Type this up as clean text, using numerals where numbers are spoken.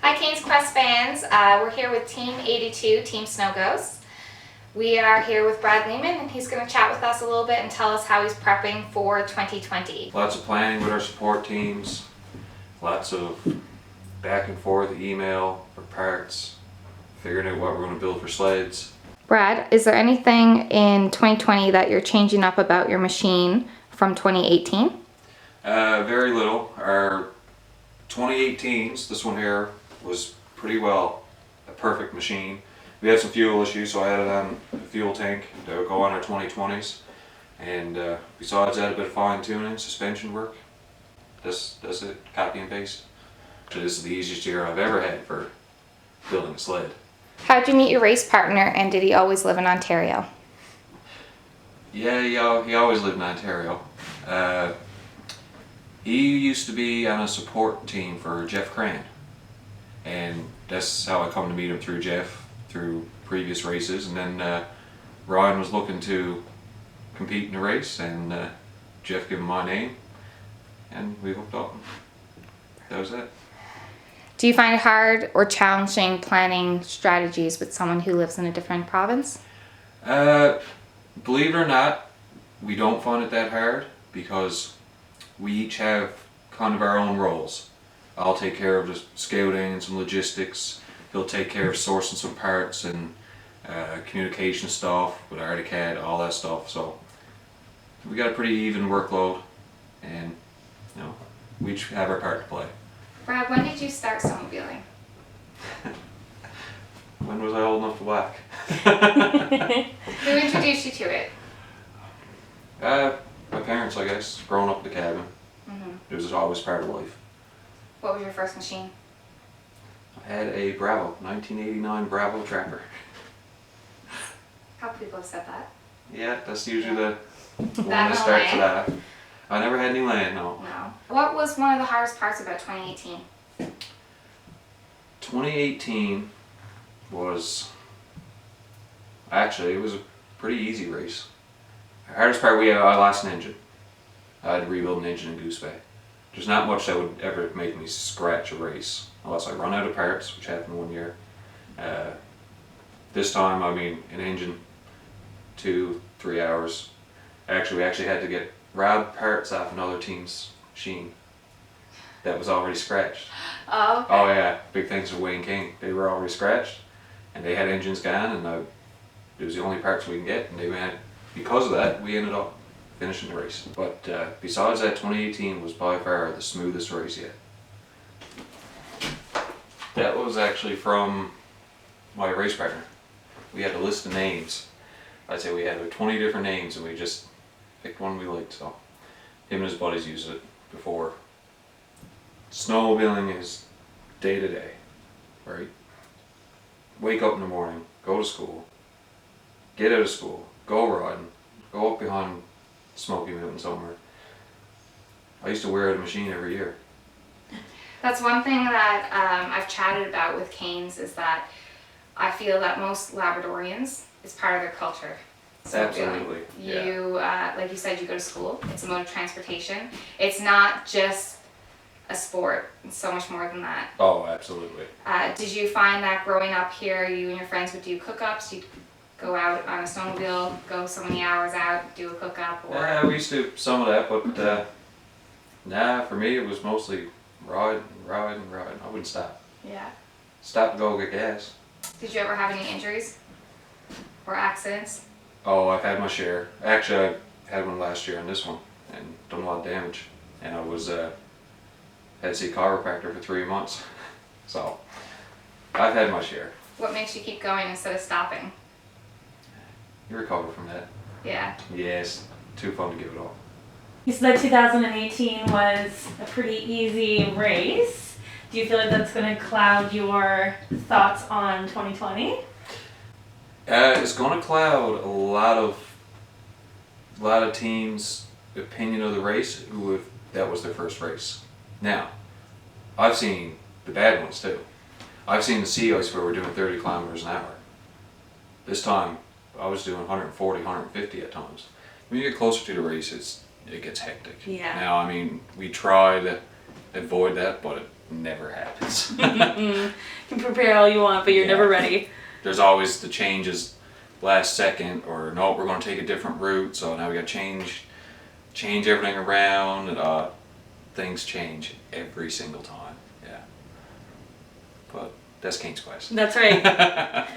Hi Cain's Quest fans, we're here with Team 82, Team Sno Ghost. We are here with Brad Leaman and he's going to chat with us a little bit and tell us how he's prepping for 2020. Lots of planning with our support teams, lots of back and forth email for parts, figuring out what we're going to build for sleds. Brad, is there anything in 2020 that you're changing up about your machine from 2018? Very little. Our 2018s, this one here, was pretty well a perfect machine. We had some fuel issues, so I added on a fuel tank that would go on our 2020s. And besides that, a bit of fine tuning, suspension work. That's it, copy and paste. This is the easiest year I've ever had for building a sled. How'd you meet your race partner and did he always live in Ontario? Yeah, he always lived in Ontario. He used to be on a support team for Jeff Cran. And that's how I come to meet him, through Jeff, through previous races. And then Ryan was looking to compete in a race, and Jeff gave him my name, and we hooked up. That was it. Do you find it hard or challenging planning strategies with someone who lives in a different province? Believe it or not, we don't find it that hard because we each have kind of our own roles. I'll take care of just scouting and some logistics. He'll take care of sourcing some parts and communication stuff with ArtiCAD, all that stuff. So we got a pretty even workload, and you know, we each have our part to play. Brad, when did you start snowmobiling? When was I old enough to whack? Who introduced you to it? My parents, I guess, growing up in the cabin. Mm-hmm. It was always part of life. What was your first machine? I had a Bravo, 1989 Bravo Trapper. How people have said that? Yeah, that's usually the one That that starts no with that. I never had any land, no. No. What was one of the hardest parts about 2018? 2018 was, actually, it was a pretty easy race. The hardest part, I lost an engine. I had to rebuild an engine in Goose Bay. There's not much that would ever make me scratch a race unless I run out of parts, which happened one year. This time, I mean, an engine, 2-3 hours. We actually had to get robbed parts off another team's machine that was already scratched. Oh, okay. Oh yeah, big thanks to Wayne King. They were already scratched, and they had engines gone, and it was the only parts we can get, and because of that, we ended up finishing the race. But besides that, 2018 was by far the smoothest race yet. That was actually from my race partner. We had a list of names. I'd say we had 20 different names, and we just picked one we liked. So him and his buddies used it before. Snowmobiling is day to day, right? Wake up in the morning, go to school, get out of school, go riding, go up behind Smoky Mountain somewhere. I used to wear out a machine every year. That's one thing that I've chatted about with Cain's, is that I feel that most Labradorians, is part of their culture. Absolutely. You, like you said, you go to school. It's a mode of transportation. It's not just a sport. It's so much more than that. Oh, absolutely. Did you find that growing up here, you and your friends would do cook-ups? You'd go out on a snowmobile, go so many hours out, do a cook-up? Or... Yeah, we used to do some of that, but nah, for me it was mostly ride and ride and ride. I wouldn't stop. Yeah. Stop to go get gas. Did you ever have any injuries or accidents? Oh, I've had my share. Actually, I had one last year on this one and done a lot of damage. And I was had to see a chiropractor for 3 months. So I've had my share. What makes you keep going instead of stopping? You recover from that. Yeah. Yes, too fun to give it up. You said that 2018 was a pretty easy race. Do you feel like that's going to cloud your thoughts on 2020? It's going to cloud a lot of teams' opinion of the race that was their first race. Now, I've seen the bad ones too. I've seen the sea ice where we're doing 30 kilometers an hour. This time, I was doing 140, 150 at times. When you get closer to the race, it gets hectic. Yeah. Now, I mean, we try to avoid that, but never happens. You can prepare all you want, but you're Yeah. never ready. There's always the changes last second, or no, we're going to take a different route, so now we got to change everything around, and things change every single time. Yeah. But that's Cain's Quest. That's right.